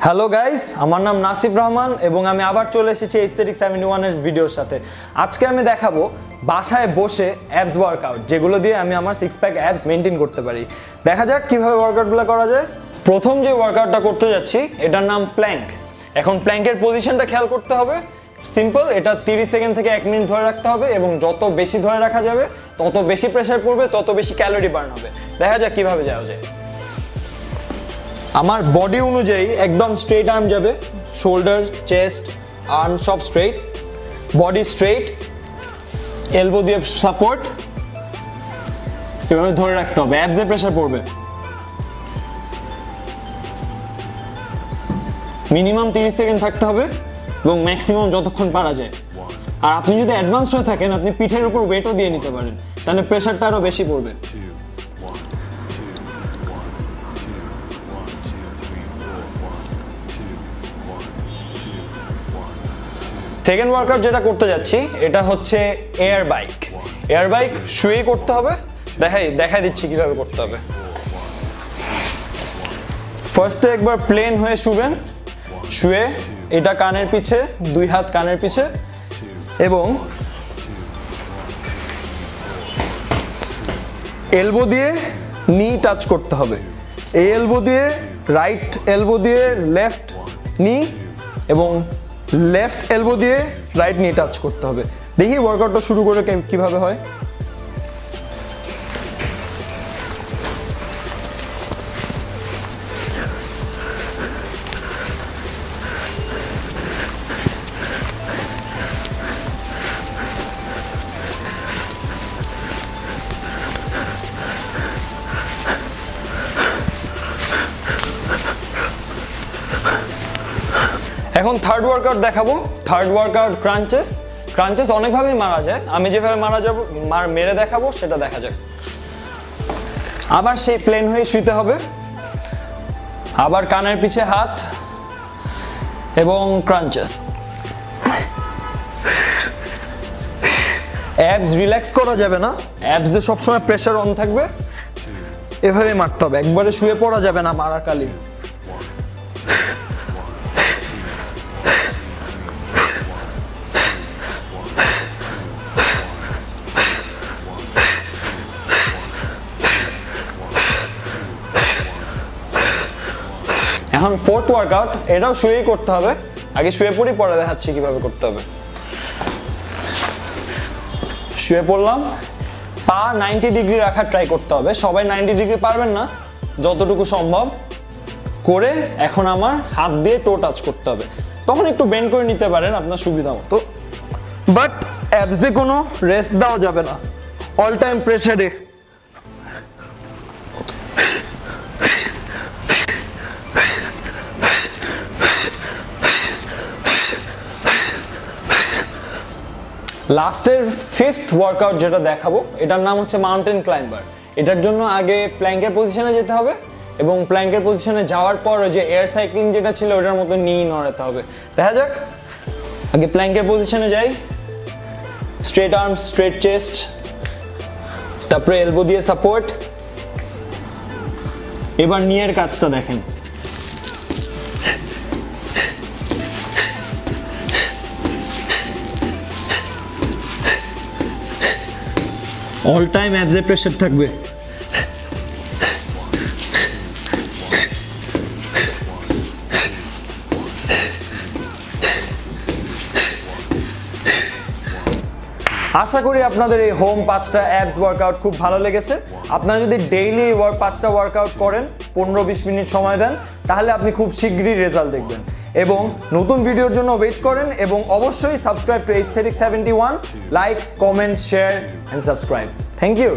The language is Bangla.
হ্যালো গাইস, আমার নাম নাসিফ রহমান এবং আমি আবার চলে এসেছি এস্থেটিক 71 এর ভিডিওর সাথে। আজকে আমি দেখাবো বাসায় বসে অ্যাবস ওয়ার্কআউট, যেগুলো দিয়ে আমি আমার সিক্স প্যাক অ্যাবস মেনটেন করতে পারি। দেখা যাক কিভাবে ওয়ার্কআউটগুলো করা যায়। প্রথম যে ওয়ার্কআউটটা করতে যাচ্ছি এটার নাম প্ল্যাঙ্ক। এখন প্ল্যাঙ্কের পজিশনটা খেয়াল করতে হবে। সিম্পল, এটা 30 সেকেন্ড থেকে 1 মিনিট ধরে রাখতে হবে এবং যত বেশি ধরে রাখা যাবে তত বেশি প্রেসার পড়বে, তত বেশি ক্যালোরি বার্ন হবে। দেখা যাক কিভাবে যাওয়া যায়। আমার বডি অনুযায়ী একদম স্ট্রেট আর্ম যাবে, শোল্ডার, চেস্ট, আর্ম সব স্ট্রেট, বডি স্ট্রেট, এলবো দিয়ে সাপোর্ট, এভাবে ধরে রাখতে হবে, অ্যাবসে প্রেসার পড়বে। মিনিমাম 30 সেকেন্ড থাকতে হবে এবং ম্যাক্সিমাম যতক্ষণ পারা যায়। আর আপনি যদি অ্যাডভান্স হয়ে থাকেন আপনি পিঠের উপর ওয়েটও দিয়ে নিতে পারেন, তাহলে প্রেসারটা আরও বেশি পড়বে। সেকেন্ড ওয়ার্কআউট যেটা করতে যাচ্ছি এটা হচ্ছে এয়ার বাইক। এয়ার বাইক শুয়েই করতে হবে। দেখাই দিচ্ছি কিভাবে করতে হবে। ফার্স্টে একবার প্লেন হয়ে শুবেন, শুয়ে এটা কানের পিছে, 2 হাত কানের পিছে এবং এলবো দিয়ে নি টাচ করতে হবে। এই এলবো দিয়ে রাইট এলবো দিয়ে লেফট নি এবং লেফট এলবো দিয়ে রাইট নি টাচ করতে হবে। দেখি ওয়ার্কআউটটা শুরু করে কিভাবে হয়। এখন থার্ড ওয়ার্কআউট দেখাবো। Third workout crunches. ক্রাঞ্চেস অনেকভাবেই মারা যায়, আমি যেভাবে মেরে দেখাবো সেটা দেখা যাক। আবার সেই প্লেন হয়ে শুইতে হবে, আবার কানের পিছে হাত এবং ক্রাঞ্চেস। অ্যাবস রিল্যাক্স করা যাবে না, অ্যাবসে সবসময় প্রেসার অন থাকবে, এভাবে মারতে হবে, একবারে শুয়ে পড়া যাবে না মারাকালীন। এখন ফোর্থ ওয়ার্কআউট, এটাও শুয়েই করতে হবে। আগে শুয়ে পড়ি, পরে দেখাচ্ছি কিভাবে করতে হবে। শুয়ে পড়লাম, পা 90 ডিগ্রি রাখার ট্রাই করতে হবে। সবাই 90 ডিগ্রি পারবেন না, যতটুকু সম্ভব করে এখন আমার হাত দিয়ে টো টাচ করতে হবে। তখন একটু বেন্ড করে নিতে পারেন আপনার সুবিধা মতো, বাট অ্যাবসে কোনো রেস্ট দেওয়া যাবে না, অল টাইম প্রেসারে। লাস্টের ফিফথ ওয়ার্কআউট যেটা দেখাবো এটার নাম হচ্ছে মাউন্টেন ক্লাইম্বার। এটার জন্য আগে প্ল্যাঙ্কের পজিশনে যেতে হবে এবং প্ল্যাঙ্কের পজিশনে যাওয়ার পর যে এয়ার সাইক্লিং যেটা ছিল ওটার মতো নি নড়াতে হবে। দেখা যাক। আগে প্ল্যাঙ্কের পজিশনে যাই, স্ট্রেট আর্ম, স্ট্রেট চেস্ট, তারপরে এলবো দিয়ে সাপোর্ট। এবার নিয়ের কাজটা দেখেন। অল টাইম অ্যাবসে প্রেসার থাকবে। আশা করি আপনাদের এই হোম 5টা অ্যাবস ওয়ার্কআউট খুব ভালো লেগেছে। আপনারা যদি ডেইলি 5টা ওয়ার্কআউট করেন, 15-20 মিনিট সময় দেন, তাহলে আপনি খুব শীঘ্রই রেজাল্ট দেখবেন। এবং নতুন ভিডিওর জন্য ওয়েট করেন এবং অবশ্যই subscribe to aesthetic 71, like, comment, share and subscribe. Thank you.